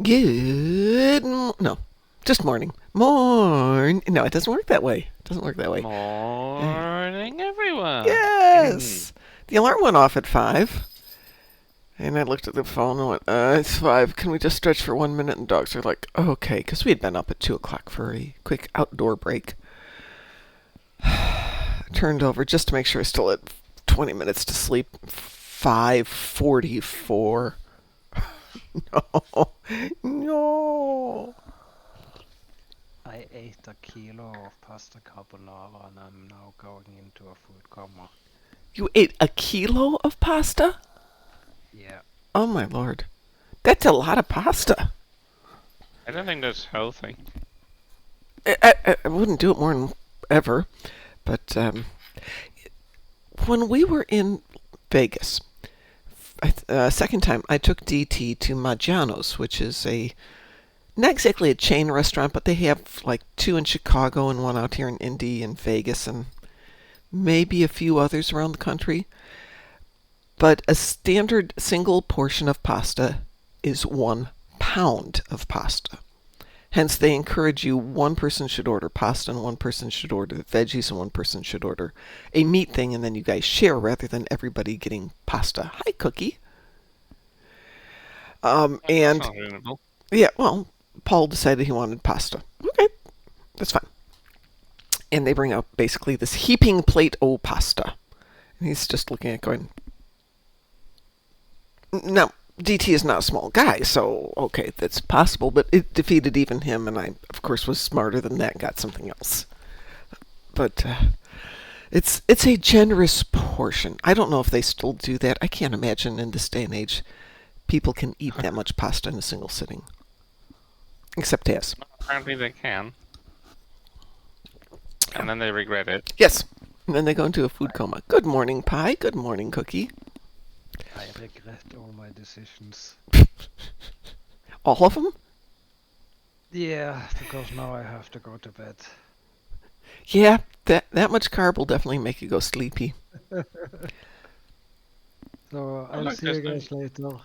No, just morning. Morn. No, it doesn't work that way. It doesn't work that way. Morning, everyone. Yes. The alarm went off at 5. And I looked at the phone and went, it's 5. Can we just stretch for 1 minute? And dogs are like, okay, because we had been up at 2 o'clock for a quick outdoor break. Turned over just to make sure I still had 20 minutes to sleep. 5:44. No. No. I ate a kilo of pasta carbonara and I'm now going into a food coma. You ate a kilo of pasta? Yeah. Oh, my Lord. That's a lot of pasta. I don't think that's healthy. I wouldn't do it more than ever. But when we were in Vegas, second time, I took DT to Maggiano's, which is not exactly a chain restaurant, but they have like 2 in Chicago and 1 out here in Indy and Vegas and maybe a few others around the country. But a standard single portion of pasta is 1 pound of pasta. Hence, they encourage you, one person should order pasta and one person should order veggies and one person should order a meat thing, and then you guys share rather than everybody getting pasta. Hi, Cookie. That's And not reasonable. yeah, well, Paul decided he wanted pasta. Okay, that's fine. And they bring out basically this heaping plate of pasta. And he's just looking at it going, now, DT is not a small guy, so okay, that's possible, but it defeated even him, and I, of course, was smarter than that and got something else. But it's a generous portion. I don't know if they still do that. I can't imagine in this day and age people can eat that much pasta in a single sitting. Except Taz. Apparently they can. And then they regret it. Yes. And then they go into a food coma. Good morning, Pie. Good morning, Cookie. I regret all my decisions. All of them? Yeah, because now I have to go to bed. Yeah, that much carb will definitely make you go sleepy. So I I'll like see you this thing. guys later.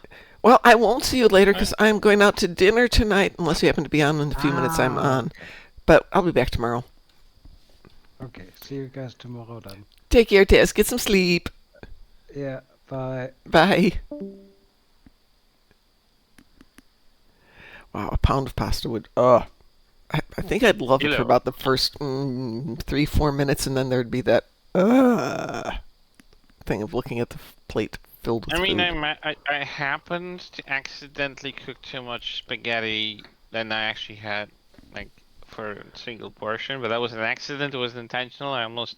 Well, I won't see you later because I'm going out to dinner tonight, unless you happen to be on in the few minutes I'm on. Okay. But I'll be back tomorrow. Okay, see you guys tomorrow then. Take care, Taz. Get some sleep. Yeah, bye. Bye. Wow, a pound of pasta would. I think I'd love it for Kilo. about the first 3-4 minutes, and then there'd be that thing of looking at the plate filled with I mean, food. I happened to accidentally cook too much spaghetti than I actually had, like, for a single portion, but that was an accident. It wasn't intentional. I almost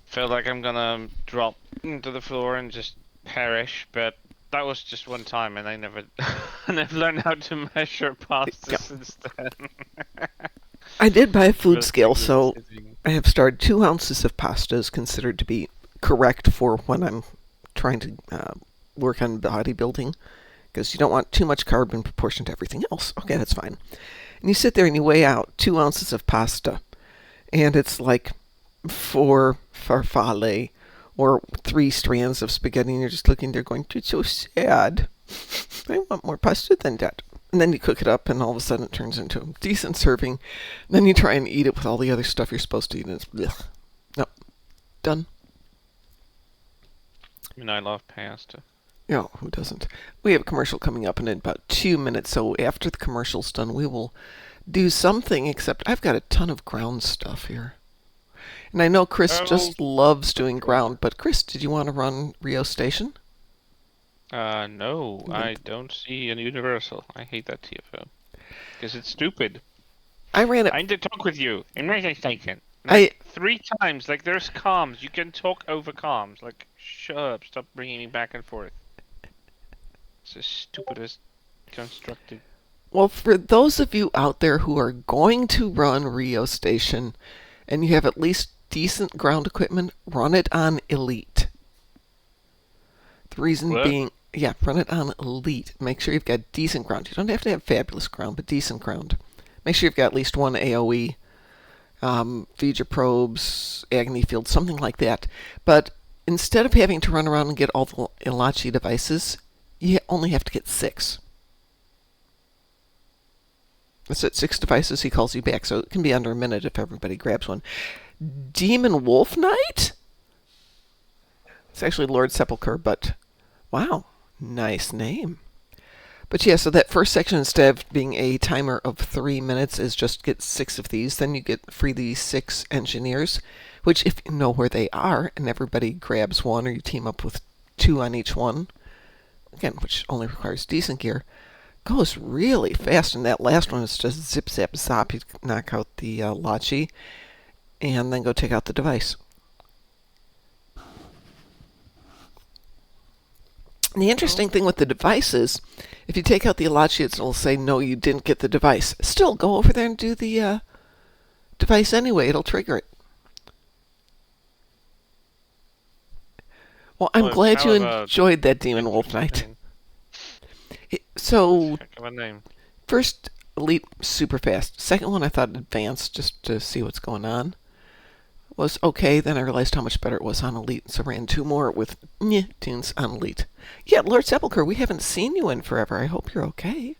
felt like I'm gonna drop into the floor and just perish, but that was just one time, and I never, I never learned how to measure pasta Yeah. since then. I did buy a food Just scale, because so sitting- I have started 2 ounces of pasta is considered to be correct for when I'm trying to work on bodybuilding, because you don't want too much carb in proportion to everything else. Okay, that's fine. And you sit there and you weigh out 2 ounces of pasta, and it's like 4 farfalle or 3 strands of spaghetti, and you're just looking there going, it's so sad. I want more pasta than that. And then you cook it up, and all of a sudden it turns into a decent serving. And then you try and eat it with all the other stuff you're supposed to eat, and it's blech. No, done. I mean, I love pasta. No, who doesn't? We have a commercial coming up in about 2 minutes, so after the commercial's done, we will do something, except I've got a ton of ground stuff here. And I know Chris Oh, just loves doing ground, but Chris, did you want to run Rio Station? no, I don't see a universal. I hate that TFO. Because it's stupid. I ran it. I need to talk with you in radio station. I Like, 3 times, like, there's comms. You can talk over comms. Like, shut up. Stop bringing me back and forth. It's the stupidest constructed. Well, for those of you out there who are going to run Rio Station and you have at least decent ground equipment, run it on Elite. The reason What? being, yeah, run it on Elite. Make sure you've got decent ground. You don't have to have fabulous ground, but decent ground. Make sure you've got at least one AOE, feed your probes, Agony Field, something like that. But instead of having to run around and get all the Elachi devices, you only have to get 6. It's at 6 devices. He calls you back, so it can be under a minute if everybody grabs one. Demon Wolf Knight? It's actually Lord Sepulchre, but wow, nice name. But yeah, so that first section, instead of being a timer of 3 minutes, is just get 6 of these. Then you get free these 6 engineers, which if you know where they are and everybody grabs one or you team up with 2 on each one, again, which only requires decent gear, goes really fast. And that last one is just zip, zap, zop. You knock out the Lachi and then go take out the device. And the interesting thing with the device is, if you take out the Alachi, it'll say, no, you didn't get the device. Still, go over there and do the device anyway. It'll trigger it. Well, I'm glad you enjoyed that Demon Wolf Knight. So, Heck of a name. first, Elite, super fast. Second one, I thought Advanced, just to see what's going on. Was okay, then I realized how much better it was on Elite, so ran 2 more with tunes on Elite. Yeah, Lord Sepulchre, we haven't seen you in forever. I hope you're okay.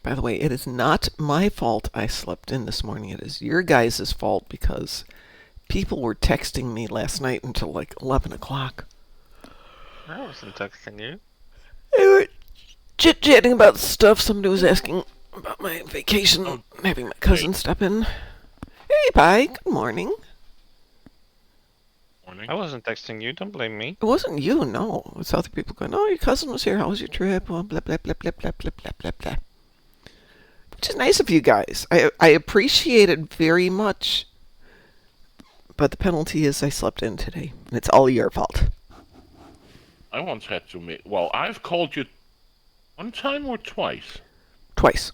By the way, it is not my fault I slept in this morning. It is your guys' fault because people were texting me last night until like 11 o'clock. I wasn't texting you. They were chit-chatting about stuff. Somebody was asking about my vacation, having my cousin step in. Hey, Pi, good morning. I wasn't texting you. Don't blame me. It wasn't you, no. It was other people going, oh, your cousin was here. How was your trip? Well, blah, blah, blah, blah, blah, blah, blah, blah, blah. Which is nice of you guys. I appreciate it very much. But the penalty is I slept in today. And it's all your fault. I once had to make. Well, I've called you 1 time or twice. Twice.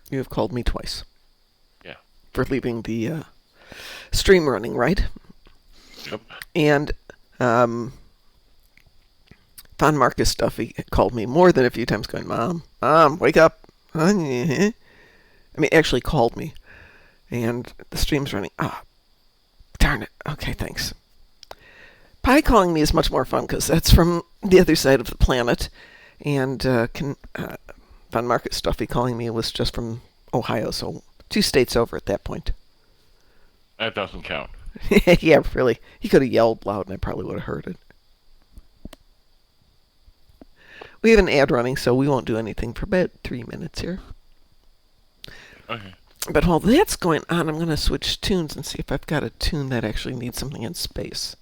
You have called me twice. Yeah. For leaving the stream running, right? Yep. And Von Marcus Duffy called me more than a few times going, Mom, wake up. I mean, actually called me. And the stream's running. Darn it. Okay, thanks. Pi calling me is much more fun because that's from the other side of the planet. And Von Marcus Duffy calling me was just from Ohio, so 2 states over at that point. That doesn't count. Yeah, really. He could have yelled loud and I probably would have heard it. We have an ad running, so we won't do anything for about 3 minutes here. Okay. But while that's going on, I'm going to switch tunes and see if I've got a tune that actually needs something in space.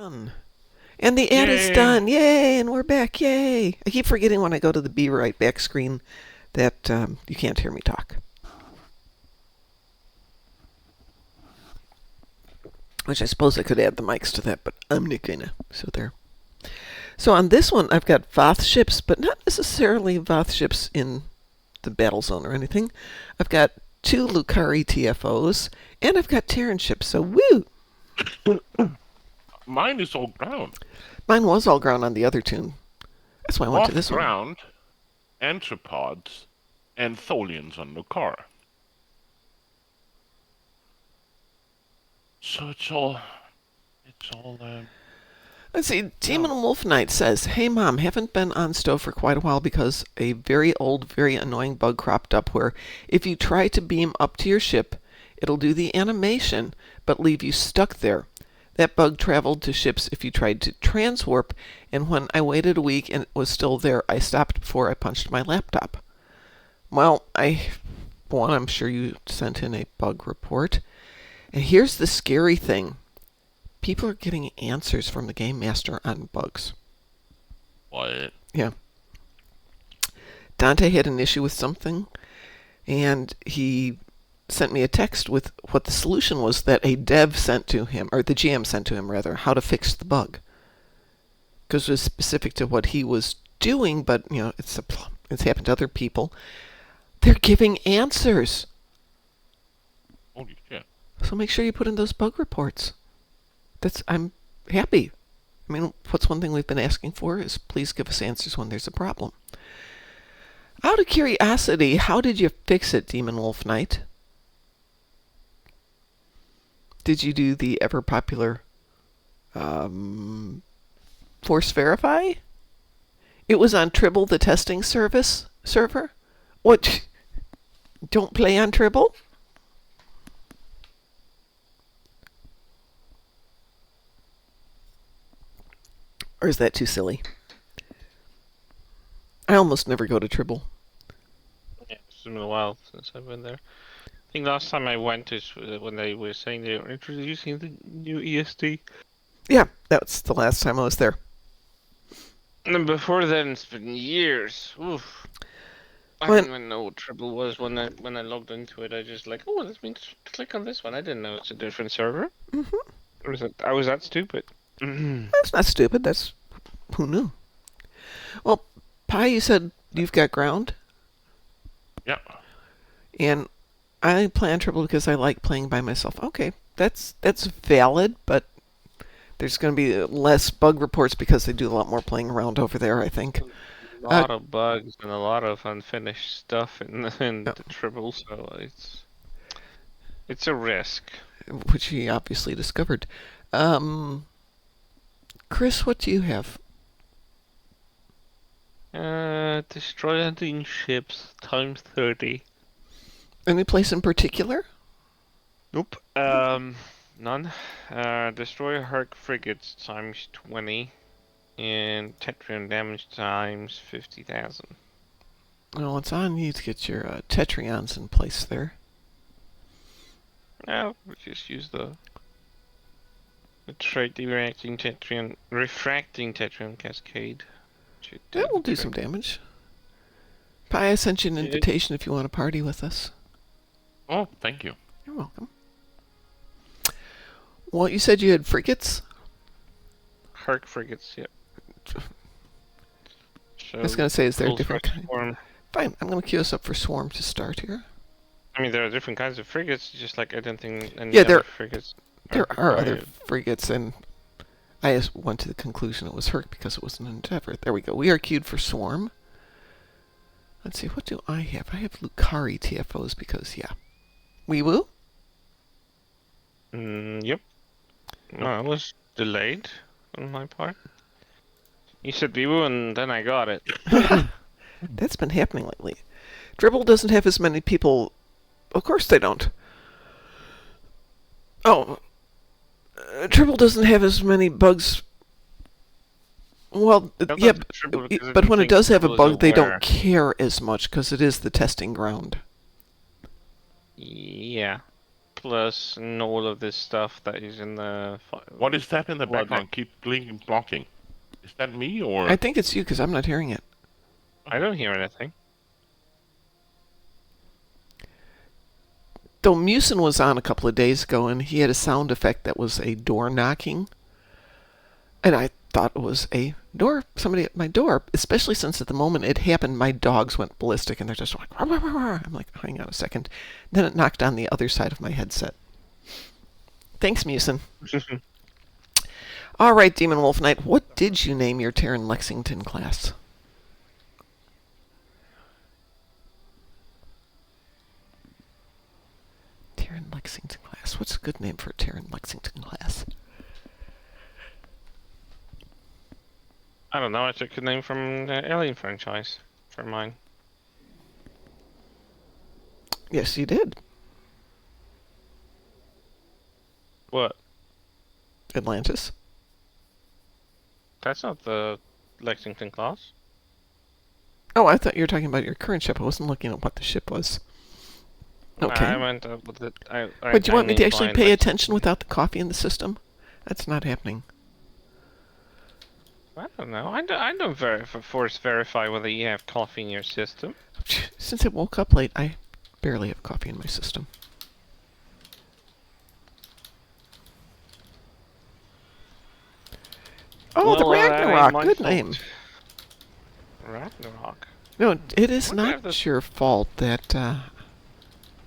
Done. And the ad is Yay. done. Yay! And we're back. Yay! I keep forgetting when I go to the Be Right Back screen that you can't hear me talk. Which I suppose I could add the mics to that, but I'm not gonna. So there. So on this one, I've got Voth ships, but not necessarily Voth ships in the battle zone or anything. I've got 2 Lucari TFOs, and I've got Terran ships. So woo! Mine is all ground. Mine was all ground on the other tune. That's why I went to this one. Ground, anthropods, and Tholians on the car. So it's all. Let's see. Demon Wolf Knight says, "Hey Mom, haven't been on stove for quite a while because a very old, very annoying bug cropped up where if you try to beam up to your ship, it'll do the animation but leave you stuck there. That bug traveled to ships if you tried to transwarp, and when I waited a week and it was still there, I stopped before I punched my laptop." Well, I'm sure you sent in a bug report. And here's the scary thing. People are getting answers from the Game Master on bugs. What? Yeah. Dante had an issue with something, and he sent me a text with what the solution was that a dev sent to him, or the GM sent to him, rather, how to fix the bug. Because it was specific to what he was doing, but, it's happened to other people. They're giving answers. Holy shit. So make sure you put in those bug reports. I'm happy. I mean, what's one thing we've been asking for is please give us answers when there's a problem. Out of curiosity, how did you fix it, Demon Wolf Knight? Did you do the ever popular Force Verify? It was on Tribble, the testing server? What? Don't play on Tribble? Or is that too silly? I almost never go to Tribble. Yeah, it's been a while since I've been there. I think last time I went is when they were saying they were introducing the new ESD. Yeah, that's the last time I was there. And before then, it's been years. Oof. I When- didn't even know what Triple was when I logged into it. I just oh, this means click on this one. I didn't know it's a different server. Mm-hmm. I was that stupid. That's not stupid. That's who knew. Well, Pi, you said you've got ground, Yeah. and I play on Tribble because I like playing by myself. Okay, that's valid, but there's going to be less bug reports because they do a lot more playing around over there, I think. A lot of bugs and a lot of unfinished stuff in the Tribble, so it's a risk. Which he obviously discovered. Chris, what do you have? Destroy hunting ships times 30. Any place in particular? Nope. None. Destroy Herc frigates times 20. And Tetrian damage times 50,000. Well, it's on you to get your Tetrions in place there. No, we just use the trait refracting Tetrian cascade. That will do some damage. Pi, I sent you an invitation if you want to party with us. Oh, thank you. You're welcome. Well, you said you had frigates? Herc frigates, yep. I was going to say, is there a different kind? Swarm. Fine, I'm going to queue us up for Swarm to start here. I mean, there are different kinds of frigates, just like I don't think any Yeah, other frigates. There are other required. frigates, and I just went to the conclusion it was Herc because it was an Endeavor. There we go. We are queued for Swarm. Let's see, what do I have? I have Lucari TFOs because, yeah. Wee woo? Yep. No, it was delayed on my part. You said Bibu and then I got it. That's been happening lately. Dribble doesn't have as many people. Of course they don't. Oh. Dribble doesn't have as many bugs. Well, That's yeah, not Dribble because I but don't when it think does have a Dribble is bug, they aware. don't care as much because it is the testing ground. Yeah. plus and all of this stuff that is in the. What is that in the What? background? Keep blinking, blocking. Is that me or? I think it's you because I'm not hearing it. I don't hear anything. Though Musin was on a couple of days ago and he had a sound effect that was a door knocking. And I thought it was a door, somebody at my door, especially since at the moment it happened, my dogs went ballistic and they're just like, rah, rah, rah, rah. I'm like, hang on a second. Then it knocked on the other side of my headset. Thanks, Musin. All right, Demon Wolf Knight, what did you name your Terran Lexington class? Terran Lexington class. What's a good name for a Terran Lexington class? I don't know. I took a name from the Alien franchise for mine. Yes, you did. What? Atlantis. That's not the Lexington class. Oh, I thought you were talking about your current ship. I wasn't looking at what the ship was. Okay. I went with it. But do you want me to actually named pay mine attention without the coffee in the system? That's not happening. I don't know. I don't force verify whether you have coffee in your system. Since I woke up late, I barely have coffee in my system. Oh, the Well, that ain't Ragnarok. my Good fault. name. Ragnarok. No, it is Wonder if not your fault that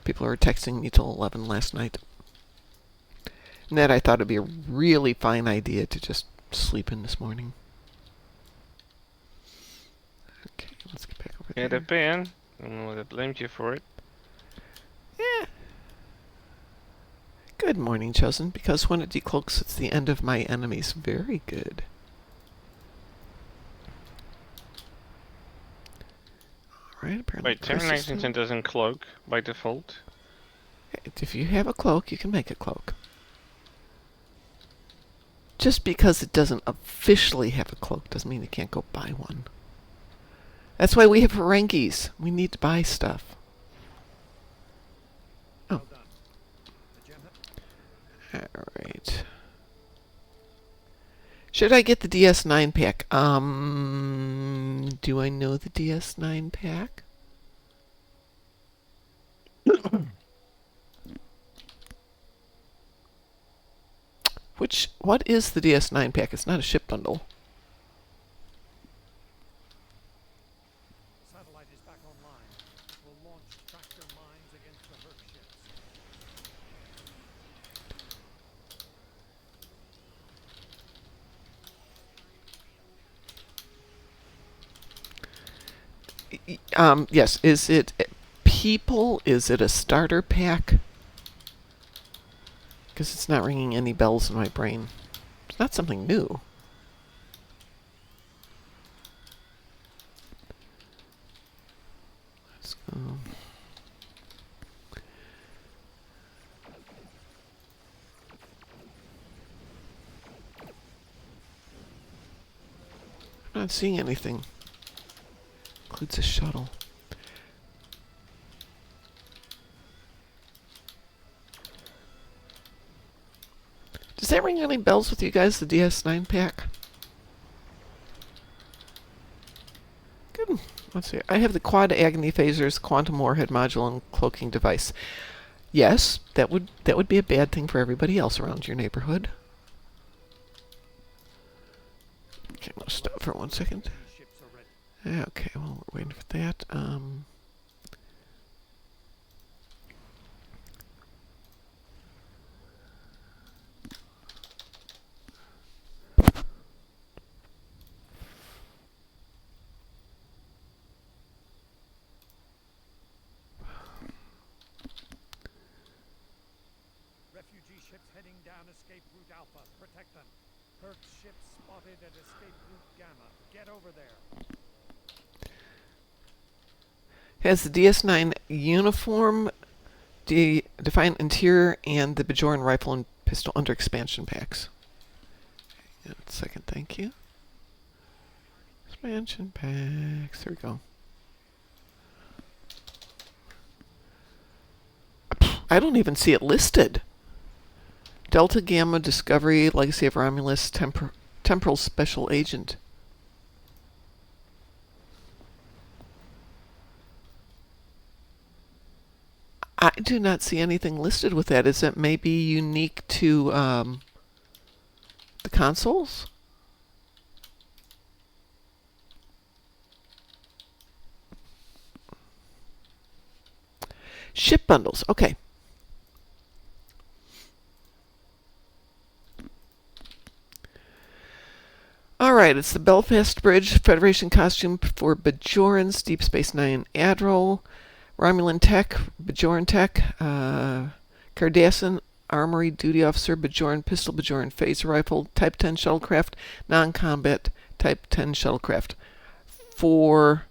people are texting me till 11 last night. And that I thought it'd be a really fine idea to just sleep in this morning. Okay, let's get back over Could there. have been. I would have blamed you for it. Yeah. Good morning, Chosen, because when it decloaks, it's the end of my enemies. Very good. Alright, apparently Wait, Terran Kris is Lexington doesn't cloak by default. If you have a cloak, you can make a cloak. Just because it doesn't officially have a cloak doesn't mean you can't go buy one. That's why we have Ferengis. We need to buy stuff. Oh. Alright. Should I get the DS9 pack? Do I know the DS9 pack? What is the DS9 pack? It's not a ship bundle. Satellite is back online. We'll launch tractor mines against the Herc ships. Yes. Is it people? Is it a starter pack? Because it's not ringing any bells in my brain. It's not something new. Let's go. I'm not seeing anything. Includes a shuttle. Does that ring any bells with you guys, the DS9 pack? Good. Let's see. I have the quad agony phasers, quantum warhead module, and cloaking device. Yes, that would be a bad thing for everybody else around your neighborhood. Okay, let's stop for 1 second. These ships are ready. Okay, well, we're waiting for that. Refugee ships heading down escape route Alpha. Protect them. Herc ships spotted at escape route Gamma. Get over there. Has the DS9 uniform, defined interior, and the Bajoran rifle and pistol under expansion packs. Yeah, second, thank you. Expansion packs. There we go. I don't even see it listed. Delta Gamma Discovery Legacy of Romulus Temporal Special Agent. I do not see anything listed with that. Is it maybe unique to the consoles? Ship bundles. Okay. Alright, it's the Belfast Bridge Federation costume for Bajorans, Deep Space Nine Admiral, Romulan Tech, Bajoran Tech, Cardassian Armory Duty Officer, Bajoran Pistol, Bajoran Phaser Rifle, Type 10 Shuttlecraft, Non-Combat Type 10 Shuttlecraft. For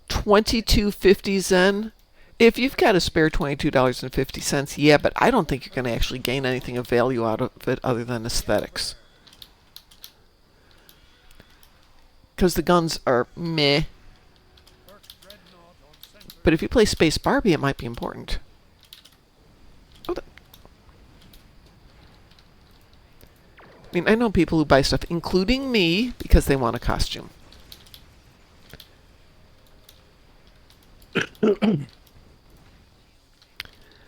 $22.50 Zen. If you've got a spare $22.50, yeah, but I don't think you're going to actually gain anything of value out of it other than aesthetics. Because the guns are meh. But if you play Space Barbie, it might be important. Oh, I mean, I know people who buy stuff, including me, because they want a costume.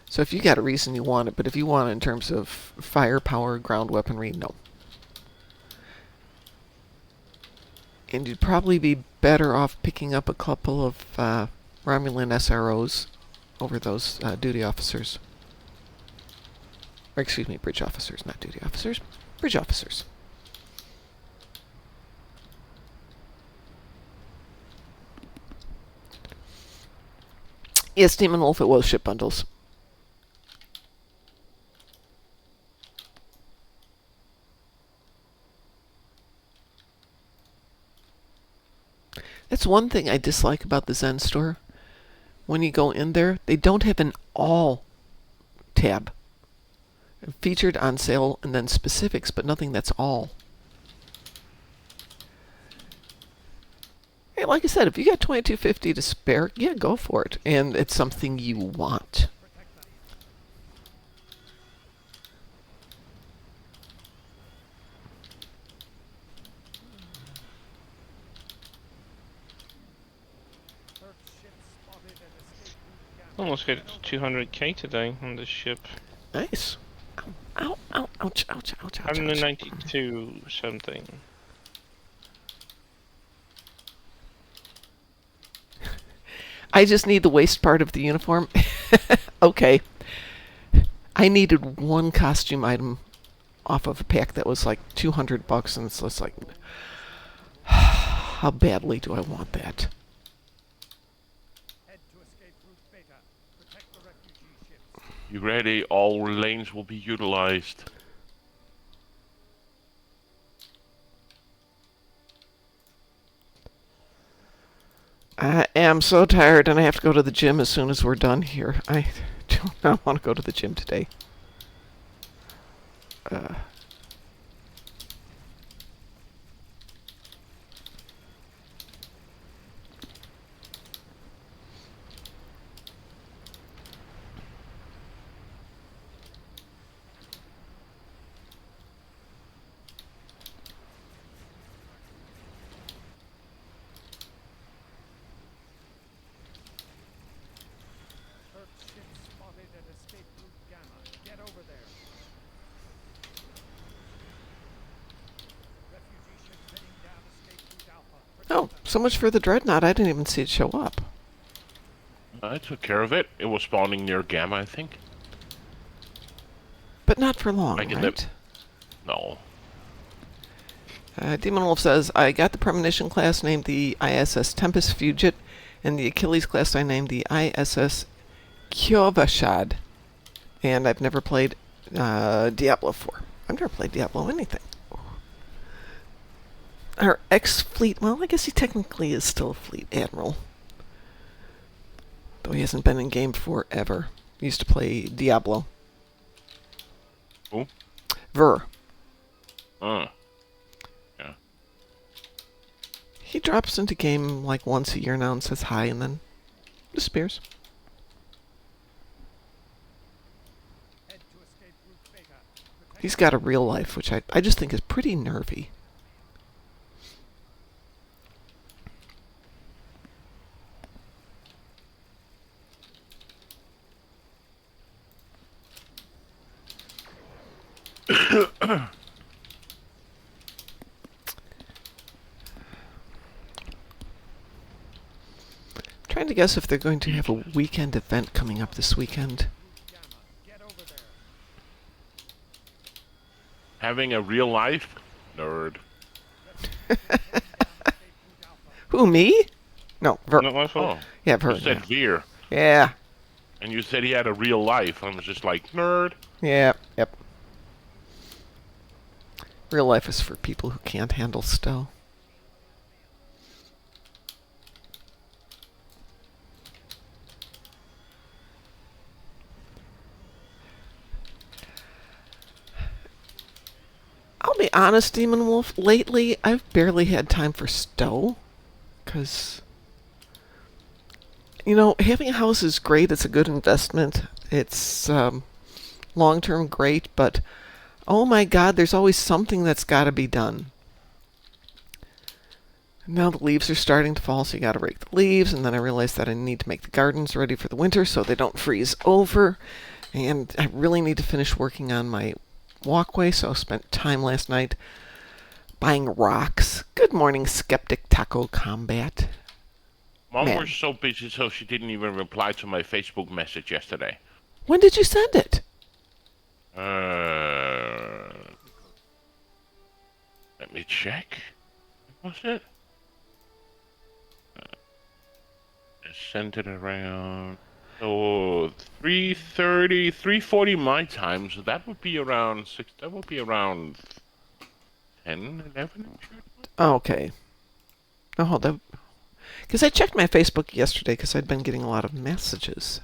So if you got a reason you want it, but if you want it in terms of firepower, ground weaponry, no. And you'd probably be better off picking up a couple of Romulan SROs over those duty officers. Or excuse me, bridge officers, not duty officers. Bridge officers. Yes, Demon Wolf, it was ship bundles. That's one thing I dislike about the Zen store. When you go in there, they don't have an all tab. Featured, on sale, and then specifics, but nothing that's all. Hey, like I said, if you got $22.50 to spare, yeah, go for it. And it's something you want. Almost hit 200k today on this ship. Nice. Ow, ow, ouch, ouch, ouch, ouch, ouch. 192 something. I just need the waist part of the uniform. Okay. I needed one costume item off of a pack that was like $200, and it's just like, how badly do I want that? Head to escape route Beta. Protect the refugee ships. You ready? All lanes will be utilized. I am so tired, and I have to go to the gym as soon as we're done here. I do not want to go to the gym today. Turk ship spotted at escape route Gamma. Get over there. Refugee ship heading down escape route Alpha. Protect Oh, them. so much for the Dreadnought. I didn't even see it show up. I took care of it. It was spawning near Gamma, I think. But not for long, I get right? that. No. Demon Wolf says, I got the Premonition class named the ISS Tempest Fugit, and the Achilles class I named the ISS Kjovashad. And I've never played Diablo 4. I've never played Diablo anything. Our ex-fleet, well, I guess he technically is still a fleet admiral. Though he hasn't been in game forever. He used to play Diablo. Who? Ver. Yeah. He drops into game like once a year now and says hi and then disappears. He's got a real life, which I just think is pretty nervy. Trying to guess if they're going to have a weekend event coming up this weekend. Get over there. Having a real life? Nerd. Who, me? No, Ver. Not my fault. Oh, Yeah, you Ver. said Veer. Yeah. And you said he had a real life. I was just like, nerd. Yeah. Yep. Real life is for people who can't handle Stowe. I'll be honest, Demon Wolf, lately I've barely had time for Stowe. Because, you know, having a house is great. It's a good investment. It's long-term great, but oh my God, there's always something that's got to be done. Now the leaves are starting to fall, so you got to rake the leaves, and then I realized that I need to make the gardens ready for the winter so they don't freeze over. And I really need to finish working on my walkway, so I spent time last night buying rocks. Good morning, Skeptic Taco Combat. Mom Man. was so busy, so she didn't even reply to my Facebook message yesterday. When did you send it? Let me check. What was it? I sent it around. So 3:30, 3:40 my time. So that would be around 6. That would be around 10, 11. Oh, okay. Oh, that. Because I checked my Facebook yesterday because I'd been getting a lot of messages,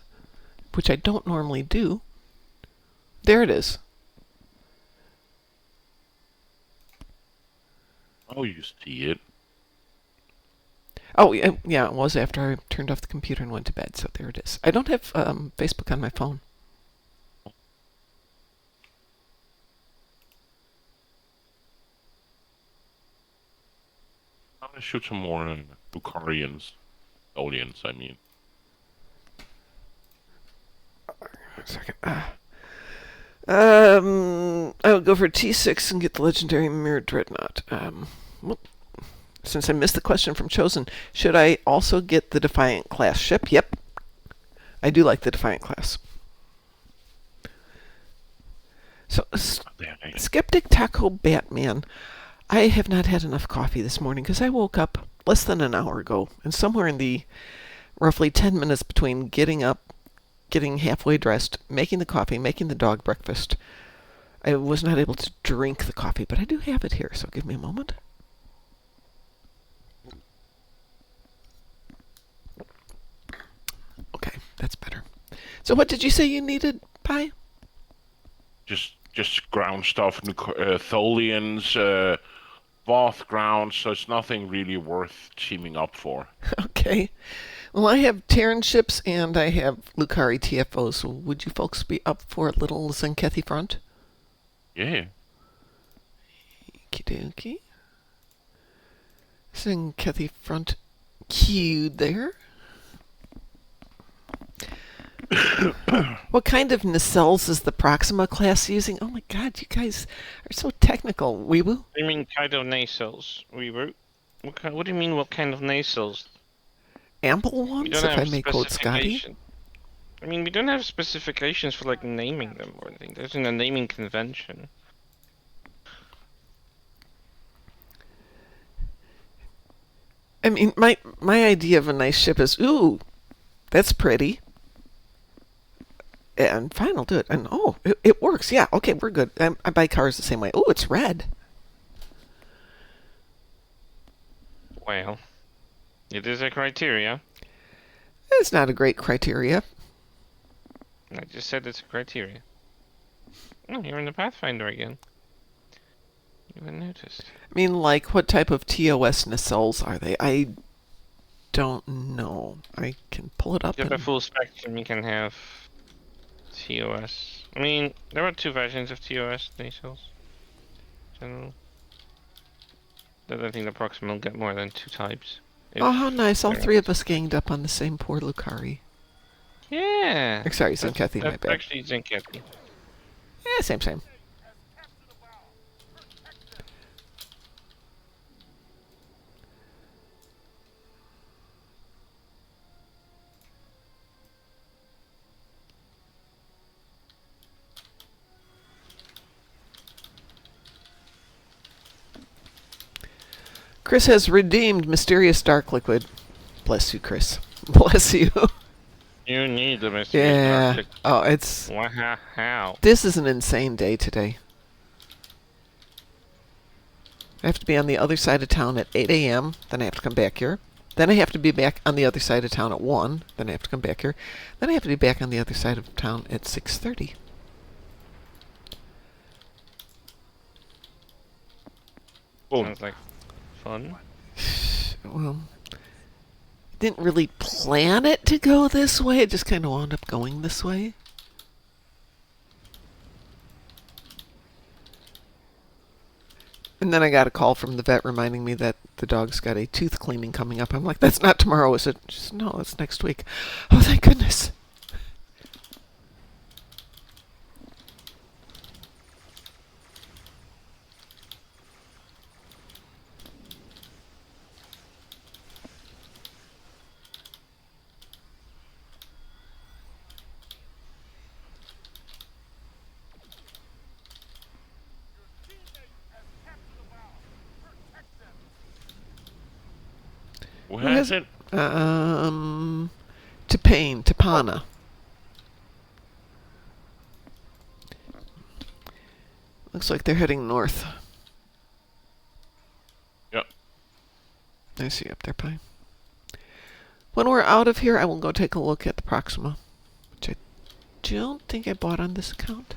which I don't normally do. There it is. Oh, you see it. Oh, yeah, it was after I turned off the computer and went to bed, so there it is. I don't have Facebook on my phone. I'm gonna shoot some more Lucarians. Olians, I mean. One second. I would go for T6 and get the legendary Mirror Dreadnought. Well, since I missed the question from Chosen, should I also get the Defiant class ship? Yep. I do like the Defiant class. So, Skeptic Taco Batman. I have not had enough coffee this morning because I woke up less than an hour ago, and somewhere in the roughly 10 minutes between getting up, getting halfway dressed, making the coffee, making the dog breakfast, I was not able to drink the coffee, but I do have it here, so give me a moment. Okay, that's better. So what did you say you needed, Pi? Just ground stuff, Tholians, Voth ground, so it's nothing really worth teaming up for. Okay. Well, I have Terran ships and I have Lucari TFOs, so would you folks be up for a little Tzenkethi front? Yeah. Okie dokie. Tzenkethi front queued there. What kind of nacelles is the Proxima class using? Oh my god, you guys are so technical. Weebu? I mean, kind of nacelles. What do you mean, what kind of nacelles? Ample We ones, don't if I have may quote Scotty? specification. I mean, we don't have specifications for, like, naming them or anything. There's a naming convention. I mean, my idea of a nice ship is, ooh, that's pretty. And fine, I'll do it. And oh, it works. Yeah, okay, we're good. I buy cars the same way. Oh, it's red. Well, it is a criteria. It's not a great criteria. I just said it's a criteria. Oh, you're in the Pathfinder again. You haven't noticed. I mean, like, what type of TOS nacelles are they? I don't know. I can pull it up. If you have a And... full spectrum, you can have TOS. I mean, there are two versions of TOS nasals. General. That I think the Proxima will get more than two types. Oh, how nice. All they're three of honest. us ganged up on the same poor Lucari. Yeah. Sorry, Tzenkethi, my That's bad. actually Tzenkethi. Yeah, same. Kris has redeemed mysterious dark liquid. Bless you, Kris. Bless you. You need the mysterious Yeah. dark Oh, it's... liquid. How? This is an insane day today. I have to be on the other side of town at 8 a.m. Then I have to come back here. Then I have to be back on the other side of town at 1. Then I have to come back here. Then I have to be back on the other side of town at 6:30. Boom. Sounds like fun. Well, didn't really plan it to go this way. It just kind of wound up going this way. And then I got a call from the vet reminding me that the dog's got a tooth cleaning coming up. I'm like, that's not tomorrow, is it? She said, no, it's next week. Oh, thank goodness. Who Who has has- it? Tapana. Looks like they're heading north. Yep. I see you up there, Pie. When we're out of here, I will go take a look at the Proxima, which I don't think I bought on this account.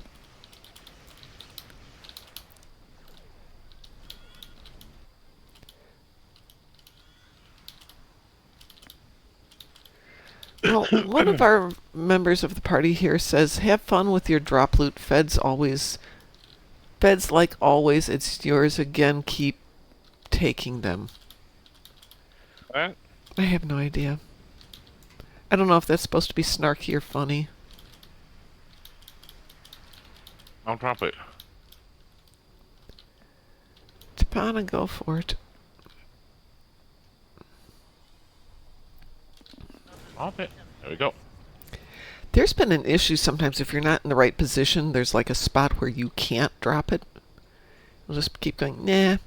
Well, one of our members of the party here says, have fun with your drop loot. Feds like always, it's yours again. Keep taking them. What? I have no idea. I don't know if that's supposed to be snarky or funny. I'll drop it. Tapana, go for it. Drop it. There we go. There's been an issue sometimes if you're not in the right position, there's like a spot where you can't drop it. You'll just keep going, nah.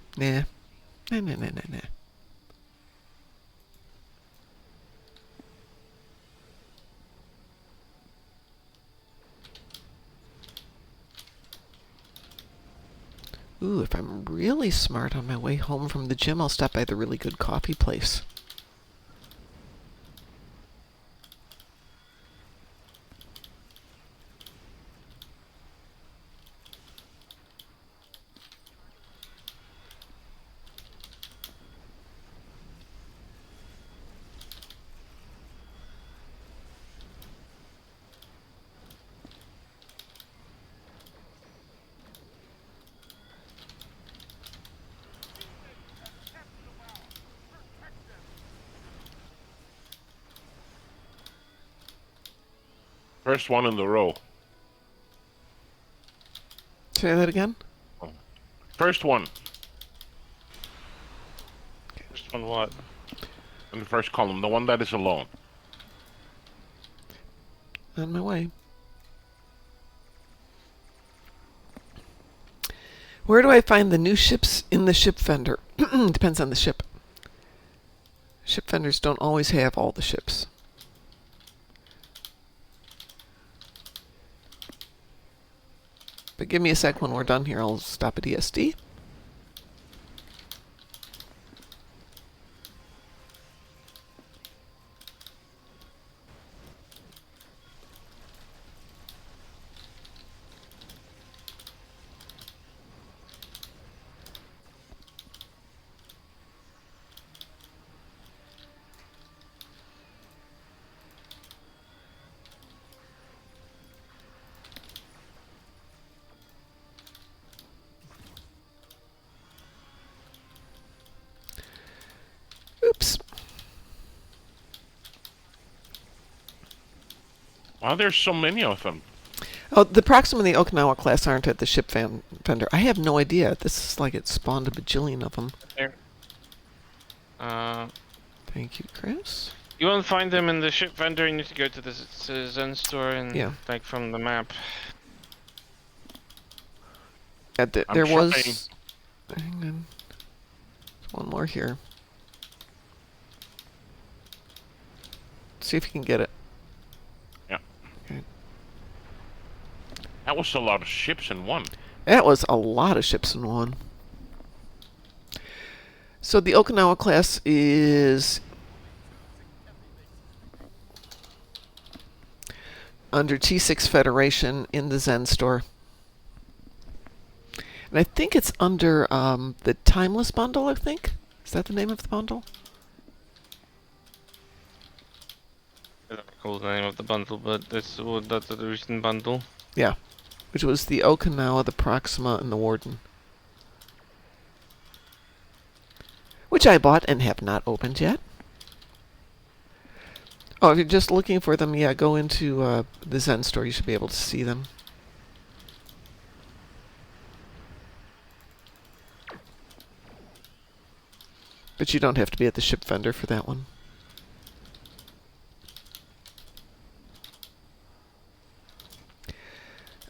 Ooh, if I'm really smart on my way home from the gym, I'll stop by the really good coffee place. First one in the row. Say that again? First one First one what? in the first column. The one that is alone. On my way. Where do I find the new ships in the ship vendor? Depends on the ship. Ship vendors don't always have all the ships. But give me a sec. When we're done here, I'll stop at ESD. Why there's so many of them? Oh, the Proxima and the Okinawa class aren't at the ship vendor. I have no idea. This is like it spawned a bajillion of them. There. Thank you, Chris. You won't find them in the ship vendor. You need to go to the Zen store and Yeah. like from the map. There I'm was. trying. Hang on. There's one more here. See if you can get it. That was a lot of ships in one. That was a lot of ships in one. So the Okinawa class is under T6 Federation in the Zen store. And I think it's under the Timeless bundle, I think. Is that the name of the bundle? I don't recall the name of the bundle, but that's the recent bundle. Yeah. Which was the Okinawa, the Proxima, and the Warden. Which I bought and have not opened yet. Oh, if you're just looking for them, yeah, go into the Zen store. You should be able to see them. But you don't have to be at the ship vendor for that one.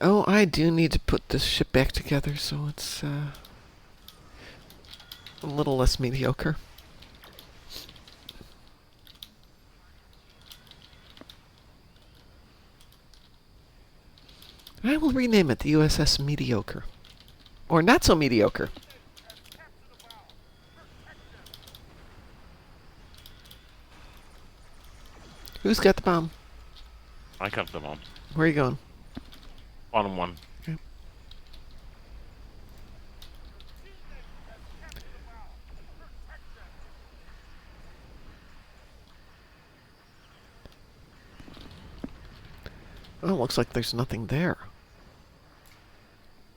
Oh, I do need to put this ship back together so it's a little less mediocre. I will rename it the USS Mediocre. Or Not So Mediocre. Who's got the bomb? I got them on. Where are you going? Bottom one. Okay. Oh, looks like there's nothing there.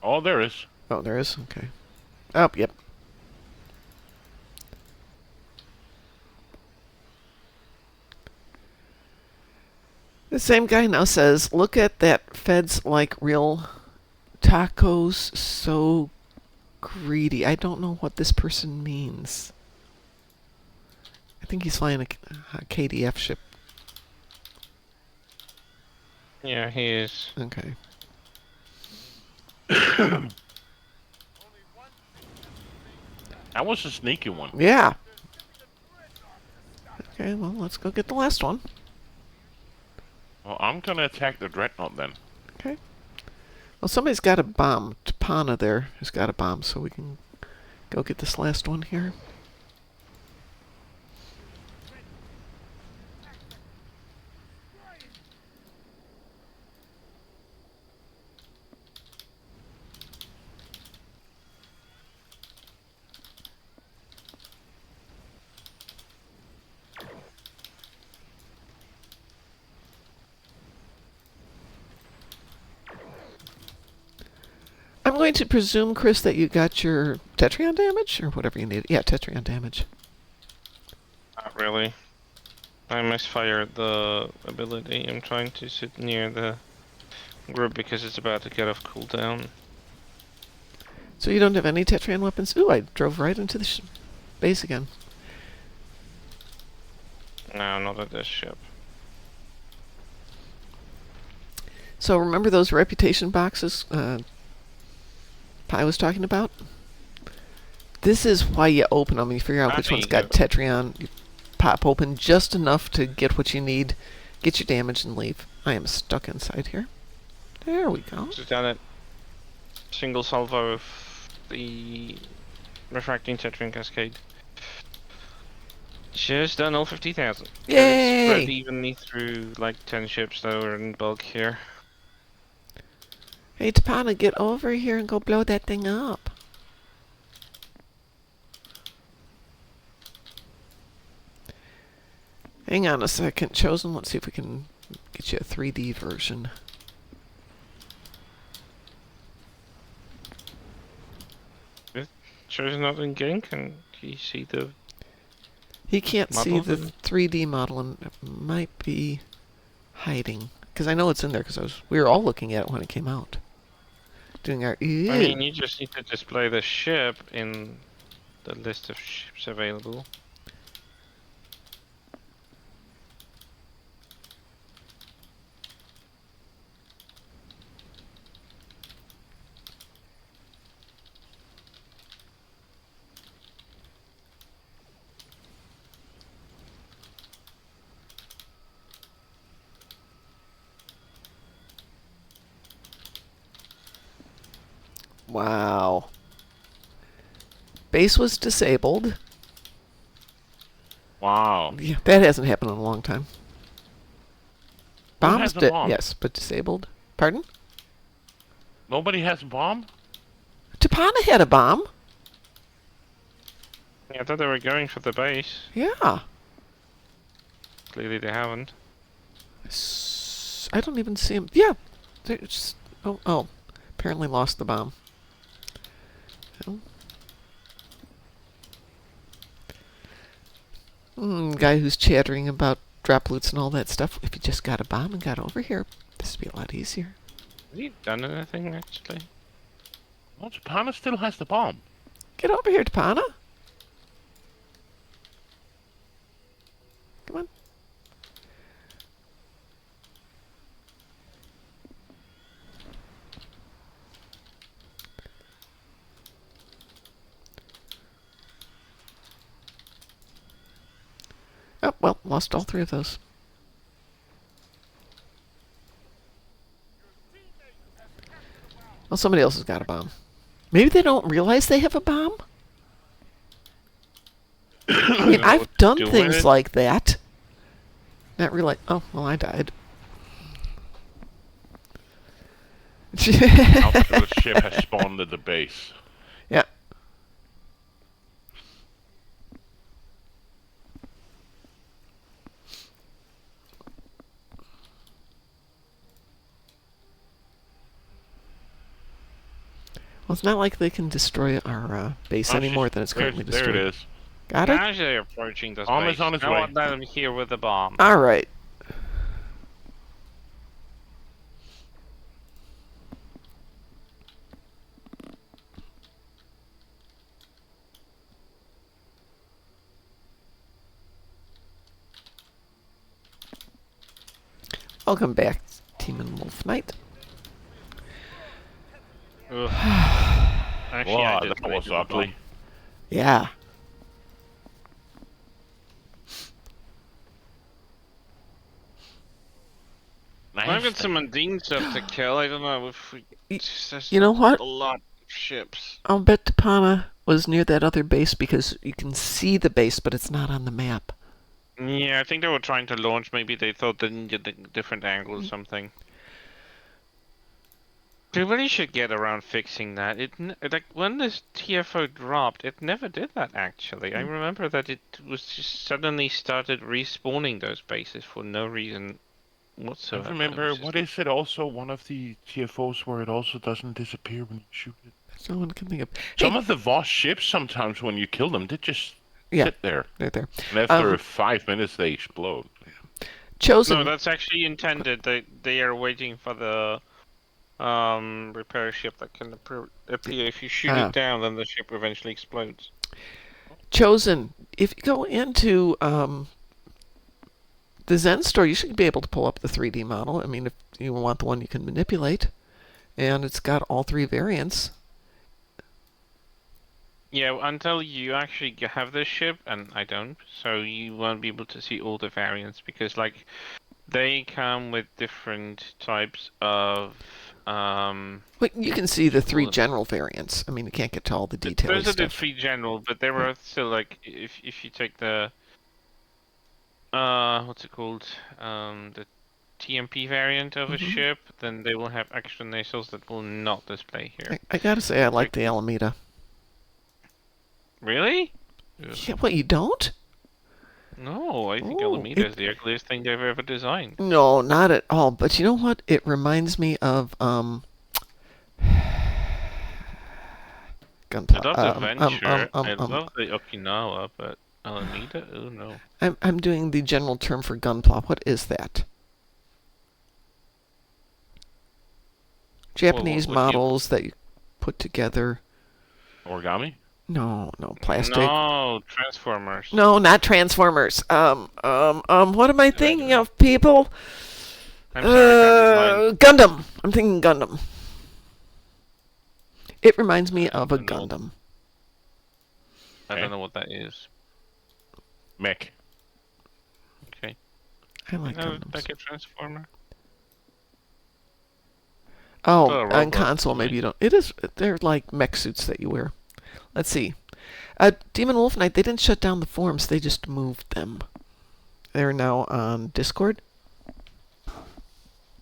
Oh, there is. Oh, there is? Okay. Oh, yep. The same guy now says, look at that feds like real tacos, so greedy. I don't know what this person means. I think he's flying a KDF ship. Yeah, he is. Okay. That was a sneaky one. Yeah. Okay, well, let's go get the last one. Well, I'm gonna attack the dreadnought then. Okay. Well, somebody's got a bomb. Tapana there has got a bomb, so we can go get this last one here. I'm going to presume, Chris, that you got your Tetrion damage, or whatever you need. Yeah, Tetrion damage. Not really. I misfired the ability. I'm trying to sit near the group because it's about to get off cooldown. So you don't have any Tetrion weapons? Ooh, I drove right into the base again. No, not at this ship. So remember those reputation boxes Pi was talking about? This is why you open them. You figure out which one's got Tetrion. You pop open just enough to get what you need, get your damage, and leave. I am stuck inside here. There we go. Just done it. Single salvo of the refracting Tetrion cascade. Just done all 50,000. Yay! Spread evenly through like 10 ships that were in bulk here. Hey, Tapana, get over here and go blow that thing up. Hang on a second, Chosen. Let's see if we can get you a 3D version. Chosen not in game. Can you see the... He can't see Model? the 3D model and it might be hiding. Because I know it's in there because we were all looking at it when it came out. Doing our I mean, you just need to display the ship in the list of ships available. Wow. Base was disabled. Wow. Yeah, that hasn't happened in a long time. Who Bombs has a did, bomb? yes, but disabled. Pardon? Nobody has a bomb? Tapana had a bomb. Yeah, I thought they were going for the base. Yeah. Clearly they haven't. I don't even see him. Yeah. There's, oh. Apparently lost the bomb. Oh. Guy who's chattering about drop loots and all that stuff. If you just got a bomb and got over here, this would be a lot easier. Have you done anything, actually? Well, Japana still has the bomb. Get over here, Tapana. Come on. Oh, well, lost all three of those. Well, somebody else has got a bomb. Maybe they don't realize they have a bomb? I mean, I've done doing things it. like that. Not realize. Oh, well, I died. After the ship has spawned at the base. Yeah. Well, it's not like they can destroy our base any more than it's currently destroyed. There it is. Got it? Now they're approaching the Bomb space. is on its Now way. let them here with the bomb. All right. Welcome back, Team and Wolf Knight. Ugh. Actually, Wow, I did that was ugly. Yeah. Nice. I've got some Undine stuff to kill. I don't know if we. There's You know what? A lot of ships. I'll bet Tapana was near that other base because you can see the base, but it's not on the map. Yeah, I think they were trying to launch. Maybe they thought they needed a different angle or something. They really should get around fixing that. Like when this TFO dropped, it never did that actually. I remember that it was just suddenly started respawning those bases for no reason I whatsoever. remember, It was what just- is it also, one of the TFOs where it also doesn't disappear when you shoot it? That's all one can think of. Some Hey, of the Voss ships, sometimes when you kill them, they just Yeah. sit there. right there. And after 5 minutes, they explode. Chosen. No, that's actually intended. They are waiting for the repair ship that can appear if you shoot Ah. it down, then the ship eventually explodes. Chosen. If you go into the Zen store, you should be able to pull up the 3D model. I mean, if you want the one you can manipulate. And it's got all three variants. Yeah, until you actually have this ship, and I don't, so you won't be able to see all the variants because, like, they come with different types of. Well, you can see the three general variants. I mean, you can't get to all the details. Those are the three general, but they were still like if you take the what's it called, the TMP variant of a ship, then they will have extra nasals that will not display here. I gotta say, I like the Alameda. Really? Yeah, what, you don't? No, I think Oh, Alameda is the ugliest thing they've ever designed. No, not at all. But you know what? It reminds me of Gunpla. I love the Venture. I love the Okinawa, but Alameda? Oh no. I'm doing the general term for Gunpla. What is that? Japanese what do you- models that you put together. Origami? No, plastic. No, Transformers. No, not Transformers. What am I thinking know. of, people? I'm sorry, I can't read mine. Gundam. I'm thinking Gundam. It reminds me of a don't know. Gundam. I Okay. don't know what that is. Mech. Okay. I like No, Gundams. like a Transformer. Oh, Still a on robot, console, maybe right? you don't. It is. They're like mech suits that you wear. Let's see. Demon Wolf Knight. They didn't shut down the forums. They just moved them. They're now on Discord.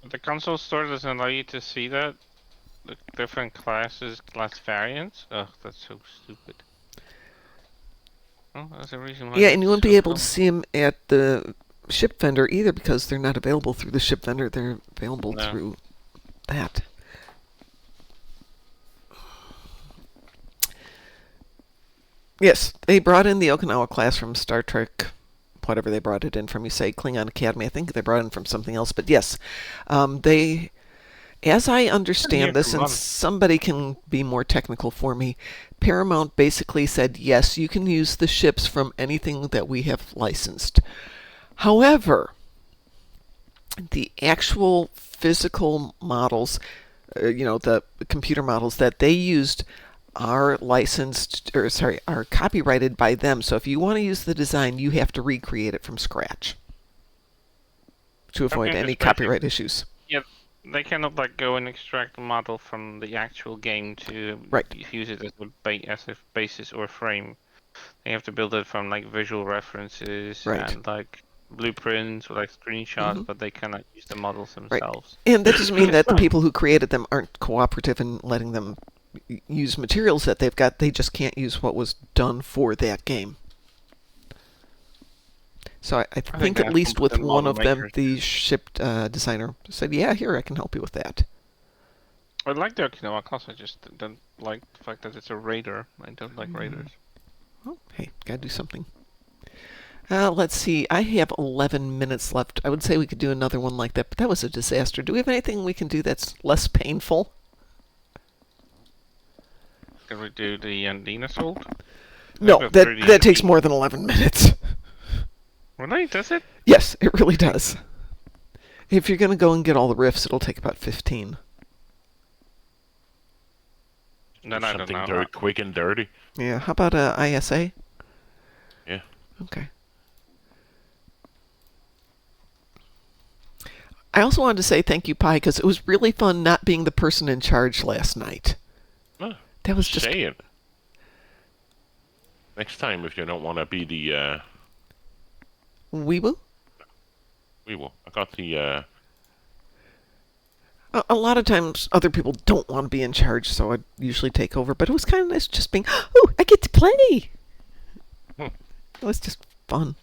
The console store doesn't allow you to see that. The different class variants. Ugh, that's so stupid. Oh, that's a reason why. Yeah, it's and you wouldn't so be able to dumb. see them at the ship vendor either because they're not available through the ship vendor. They're available No. through that. Yes, they brought in the Okinawa class from Star Trek, whatever they brought it in from. You say Klingon Academy. I think they brought it in from something else. But yes, they, as I understand Here this, from and London. somebody can be more technical for me, Paramount basically said, yes, you can use the ships from anything that we have licensed. However, the actual physical models, the computer models that they used are are copyrighted by them. So if you want to use the design, you have to recreate it from scratch to avoid Okay, any especially- copyright issues. They cannot like go and extract the model from the actual game to Right. use it as a basis or frame. They have to build it from like visual references Right. and like blueprints or like screenshots, Mhm. but they cannot use the models Right. themselves. And that doesn't mean that the people who created them aren't cooperative in letting them use materials that they've got. They just can't use what was done for that game. So I think they at have least with competent one model of them, makers. the ship designer said, yeah, here, I can help you with that. I like the Okinawa class, I just don't like the fact that it's a raider. I don't like raiders. Well, hey, gotta do something. Let's see. I have 11 minutes left. I would say we could do another one like that, but that was a disaster. Do we have anything we can do that's less painful? Can we do the Andina Assault? No, got that 30 that takes enemies. more than 11 minutes. Really? Does it? Yes, it really does. If you're going to go and get all the riffs, it'll take about 15. Then I don't Something know. very quick and dirty. Yeah, how about ISA? Yeah. Okay. I also wanted to say thank you, Pi, because it was really fun not being the person in charge last night. Oh, That was just... say it. Next time, if you don't want to be the, Weeboo? we will. I got the, A lot of times other people don't want to be in charge, so I usually take over. But it was kind of nice just being, oh, I get to play. Hmm. It was just fun.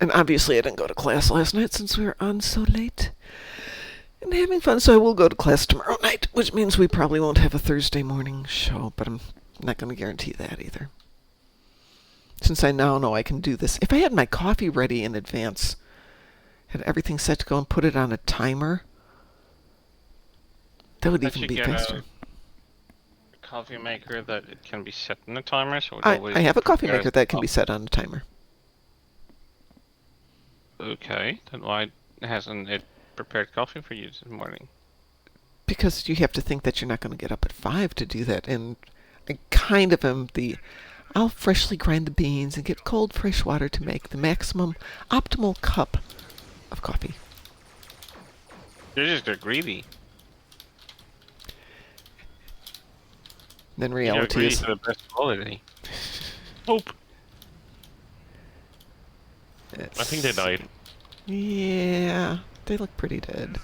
And obviously I didn't go to class last night since we were on so late. And having fun, so I will go to class tomorrow night, which means we probably won't have a Thursday morning show, but I'm not going to guarantee that either. Since I now know I can do this. If I had my coffee ready in advance, had everything set to go and put it on a timer, that would Can't even you be get faster. a coffee maker that it can be set in a timer, so it I always have a coffee prepares maker that can the be set on a timer. Okay, then why hasn't it prepared coffee for you this morning? Because you have to think that you're not going to get up at 5 to do that. And I kind of am I'll freshly grind the beans and get cold fresh water to make the maximum optimal cup of coffee. You're just a greedy. Then You're reality greedy is... for the best quality. hope. it's- I think they died. Yeah, they look pretty dead.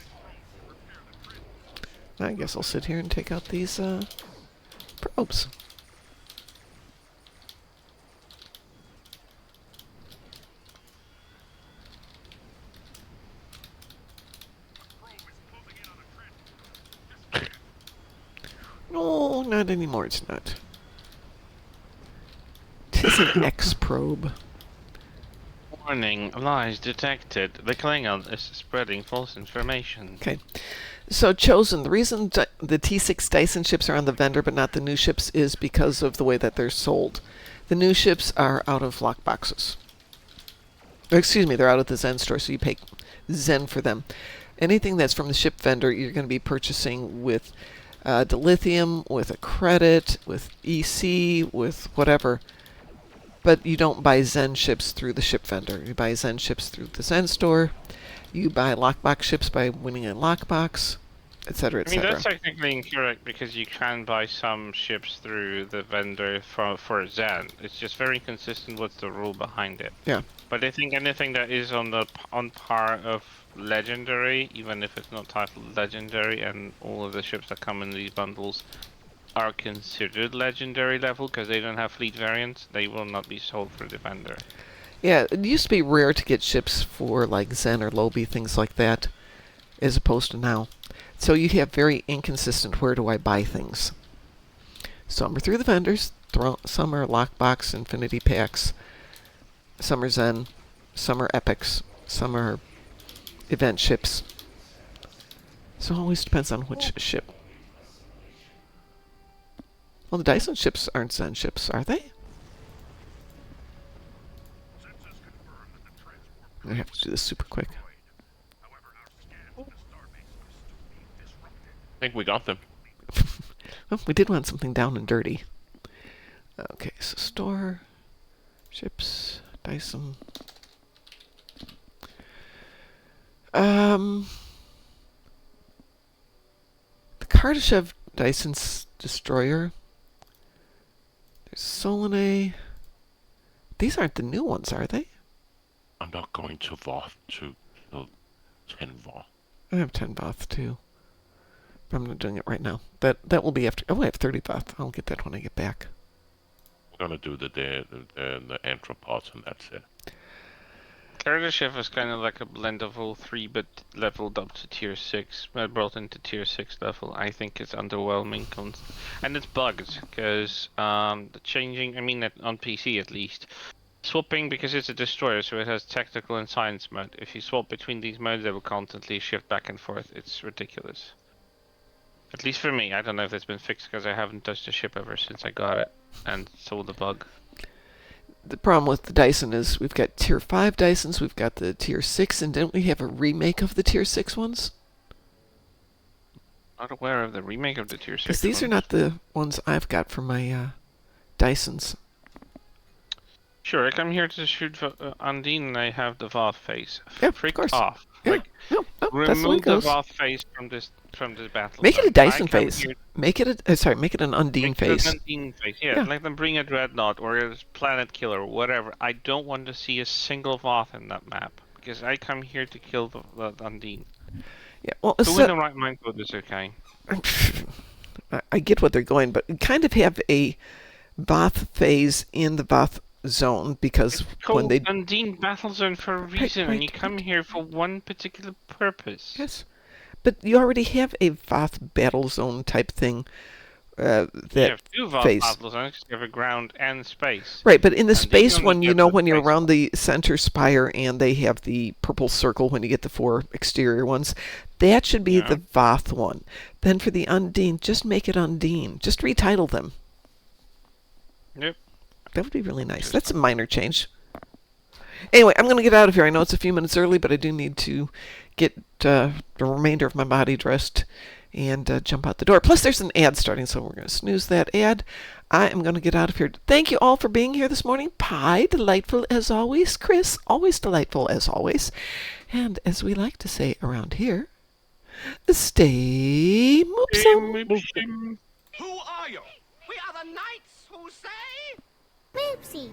I guess I'll sit here and take out these probes. No, not anymore, it's not. is an X probe? Warning, lies detected. The Klingon is spreading false information. Okay. So, Chosen, the reason the T6 Dyson ships are on the vendor but not the new ships is because of the way that they're sold. The new ships are out of lockboxes. Excuse me, they're out of the Zen store, so you pay Zen for them. Anything that's from the ship vendor, you're going to be purchasing with dilithium, with a credit, with EC, with whatever. But you don't buy Zen ships through the ship vendor. You buy Zen ships through the Zen store. You buy lockbox ships by winning a lockbox, etc., I mean, etc. that's technically incorrect because you can buy some ships through the vendor for Zen. It's just very consistent with the rule behind it. Yeah. But I think anything that is on par of legendary, even if it's not titled legendary, and all of the ships that come in these bundles are considered legendary level because they don't have fleet variants, they will not be sold through the vendor. Yeah, it used to be rare to get ships for like Zen or Lobby, things like that, as opposed to now. So you have very inconsistent where do I buy things. Some are through the vendors, some are lockbox, infinity packs, some are Zen, some are epics, some are event ships. So it always depends on which ship. Well, the Dyson ships aren't Zen ships, are they? I'm going to have to do this super quick. I think we got them. Well, we did want something down and dirty. Okay, so store, ships, Dyson. The Kardashev Dyson's destroyer. There's Solanae. These aren't the new ones, are they? I'm not going to Voth to kill 10 Voth. I have 10 Voth too. But I'm not doing it right now. That will be after. Oh, I have 30 Voth. I'll get that when I get back. We're gonna do the anthropods and that's it. Kardashev is kind of like a blend of all three, but leveled up to tier 6, brought into tier 6 level. I think it's underwhelming, and it's bugged, because the changing, I mean on PC at least, swapping, because it's a destroyer, so it has tactical and science mode. If you swap between these modes, they will constantly shift back and forth. It's ridiculous. At least for me. I don't know if it's been fixed, because I haven't touched the ship ever since I got it, and saw the bug. The problem with the Dyson is we've got tier 5 Dysons, we've got the tier 6, and didn't we have a remake of the tier 6 ones? Not aware of the remake of the tier 6 Because these are not the ones I've got for my Dysons. Sure, I come here to shoot Undine and I have the Voth face. Yeah, of Frick course. off. Yeah. Like, No, that's the way remove it the goes. Voth face from this battle. Make it a zone. Dyson I come face. here- Make it make it an Undine Make it face. an Undine face. Yeah, Yeah. let them bring a Dreadnought or a Planet Killer or whatever. I don't want to see a single Voth in that map. Because I come here to kill the Undine. Yeah, well, Who in the right mind would this okay? I get what they're going, but kind of have a Voth phase in the Voth zone because when Called they Undine Battle Zone for a reason, and you right. come here for one particular purpose. yes, but you already have a Voth battle zone type thing. You That have two Voth phase. battle zones. You have a ground and space. Right, but in the And space these one, only you get know the when you're space around one. the center spire and they have the purple circle when you get the 4 exterior ones, that should be Yeah. the Voth one. Then for the Undine, just make it Undine. Just retitle them. Yep. That would be really nice. That's a minor change. Anyway, I'm going to get out of here. I know it's a few minutes early, but I do need to get the remainder of my body dressed and jump out the door. Plus, there's an ad starting, so we're going to snooze that ad. I am going to get out of here. Thank you all for being here this morning. Pie, delightful as always. Kris, always delightful as always. And as we like to say around here, stay moopsome. Who are you? We are the knights who say... Moopsie.